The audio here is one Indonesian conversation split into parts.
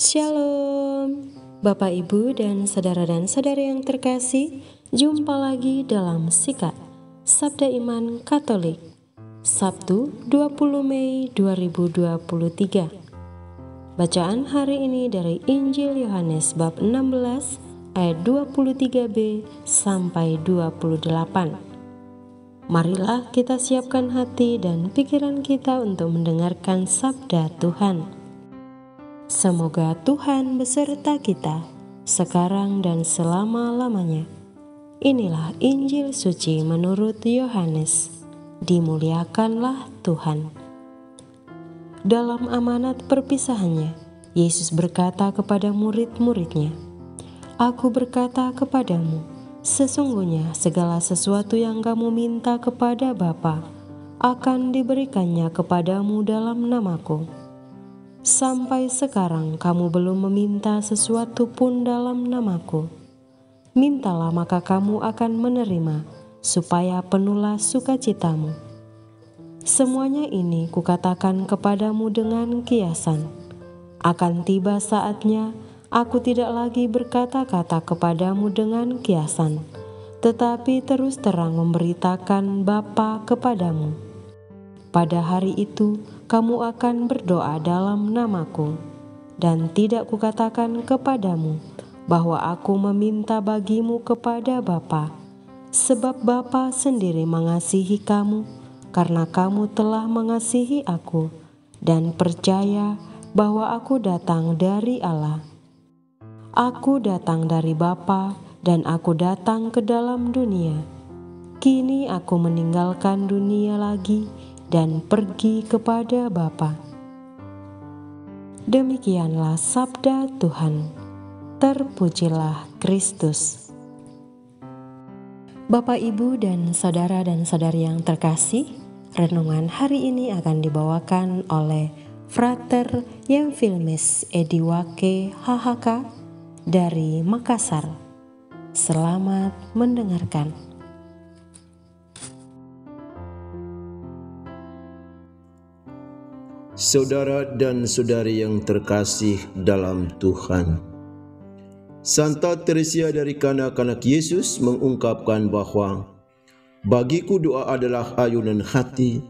Shalom, Bapak Ibu dan saudara-saudari yang terkasih, jumpa lagi dalam Sikat Sabda Iman Katolik, Sabtu 20 Mei 2023. Bacaan hari ini dari Injil Yohanes bab 16 ayat 23b sampai 28. Marilah kita siapkan hati dan pikiran kita untuk mendengarkan sabda Tuhan. Semoga Tuhan beserta kita, sekarang dan selama-lamanya. Inilah Injil suci menurut Yohanes. Dimuliakanlah Tuhan. Dalam amanat perpisahannya, Yesus berkata kepada murid-muridnya, "Aku berkata kepadamu, sesungguhnya segala sesuatu yang kamu minta kepada Bapa akan diberikannya kepadamu dalam namaku. Sampai sekarang kamu belum meminta sesuatu pun dalam namaku. Mintalah maka kamu akan menerima, supaya penuhlah sukacitamu. Semuanya ini kukatakan kepadamu dengan kiasan. Akan tiba saatnya, aku tidak lagi berkata-kata kepadamu dengan kiasan, tetapi terus terang memberitakan Bapa kepadamu. Pada hari itu, kamu akan berdoa dalam namaku, dan tidak kukatakan kepadamu bahwa aku meminta bagimu kepada Bapa, sebab Bapa sendiri mengasihi kamu, karena kamu telah mengasihi aku, dan percaya bahwa aku datang dari Allah. Aku datang dari Bapa, dan aku datang ke dalam dunia. Kini aku meninggalkan dunia lagi dan pergi kepada Bapa." Demikianlah sabda Tuhan. Terpujilah Kristus. Bapak, Ibu, dan saudara-saudari yang terkasih, renungan hari ini akan dibawakan oleh Frater Yemfilmes Ediwake HHK dari Makassar. Selamat mendengarkan. Saudara dan saudari yang terkasih dalam Tuhan, Santa Teresia dari kanak-kanak Yesus mengungkapkan bahwa bagiku doa adalah ayunan hati,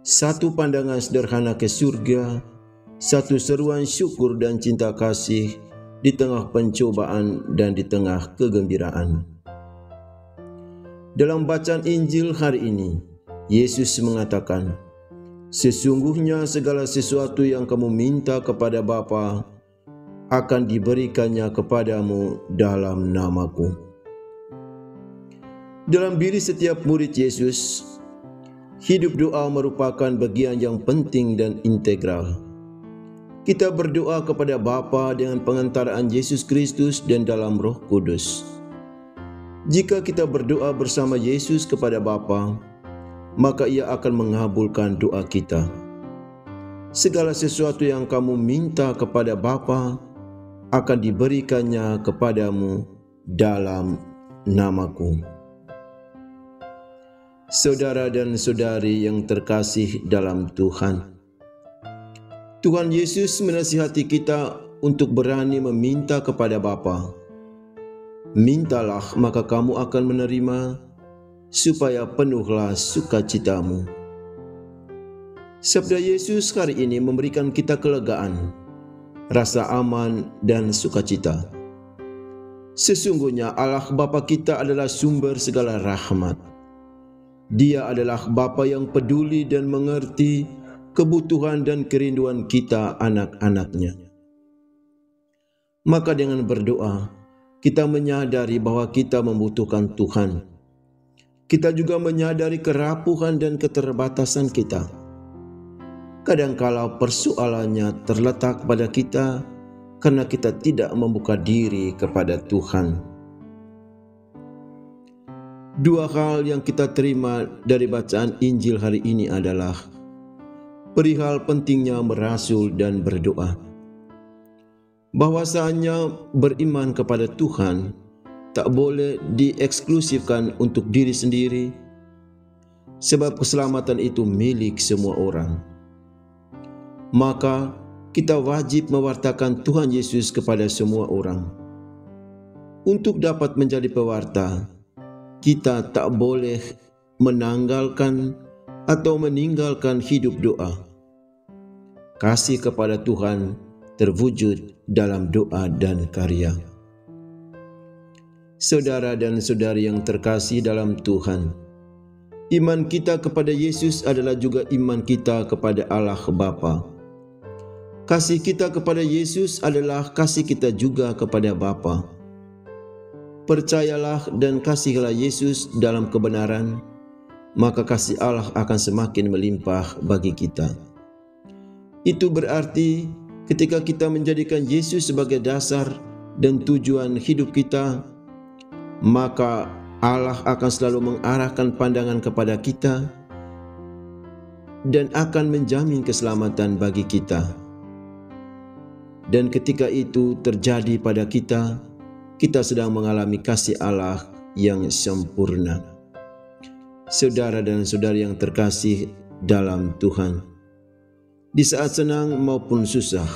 satu pandangan sederhana ke surga, satu seruan syukur dan cinta kasih di tengah pencobaan dan di tengah kegembiraan. Dalam bacaan Injil hari ini, Yesus mengatakan, "Sesungguhnya segala sesuatu yang kamu minta kepada Bapa akan diberikannya kepadamu dalam namaku." Dalam diri setiap murid Yesus, hidup doa merupakan bagian yang penting dan integral. Kita berdoa kepada Bapa dengan pengantaraan Yesus Kristus dan dalam Roh Kudus. Jika kita berdoa bersama Yesus kepada Bapa, maka Ia akan mengabulkan doa kita. Segala sesuatu yang kamu minta kepada Bapa akan diberikannya kepadamu dalam namaku. Saudara dan saudari yang terkasih dalam Tuhan, Tuhan Yesus menasihati kita untuk berani meminta kepada Bapa. Mintalah maka kamu akan menerima, supaya penuhlah sukacitamu. Sabda Yesus hari ini memberikan kita kelegaan, rasa aman dan sukacita. Sesungguhnya Allah Bapa kita adalah sumber segala rahmat. Dia adalah Bapa yang peduli dan mengerti kebutuhan dan kerinduan kita anak-anaknya. Maka dengan berdoa, kita menyadari bahwa kita membutuhkan Tuhan. Kita juga menyadari kerapuhan dan keterbatasan kita. Kadangkala persoalannya terletak pada kita karena kita tidak membuka diri kepada Tuhan. Dua hal yang kita terima dari bacaan Injil hari ini adalah perihal pentingnya merasul dan berdoa. Bahwasanya beriman kepada Tuhan tak boleh dieksklusifkan untuk diri sendiri, sebab keselamatan itu milik semua orang. Maka kita wajib mewartakan Tuhan Yesus kepada semua orang. Untuk dapat menjadi pewarta, kita tak boleh menanggalkan atau meninggalkan hidup doa. Kasih kepada Tuhan terwujud dalam doa dan karya. Saudara dan saudari yang terkasih dalam Tuhan, iman kita kepada Yesus adalah juga iman kita kepada Allah Bapa. Kasih kita kepada Yesus adalah kasih kita juga kepada Bapa. Percayalah dan kasihilah Yesus dalam kebenaran, maka kasih Allah akan semakin melimpah bagi kita. Itu berarti ketika kita menjadikan Yesus sebagai dasar dan tujuan hidup kita, maka Allah akan selalu mengarahkan pandangan kepada kita dan akan menjamin keselamatan bagi kita. Dan ketika itu terjadi pada kita, kita sedang mengalami kasih Allah yang sempurna. Saudara dan saudari yang terkasih dalam Tuhan, di saat senang maupun susah,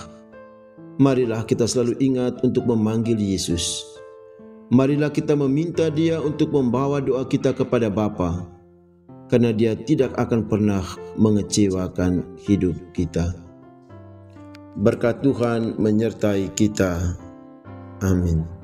marilah kita selalu ingat untuk memanggil Yesus. Marilah kita meminta Dia untuk membawa doa kita kepada Bapa, karena Dia tidak akan pernah mengecewakan hidup kita. Berkat Tuhan menyertai kita. Amin.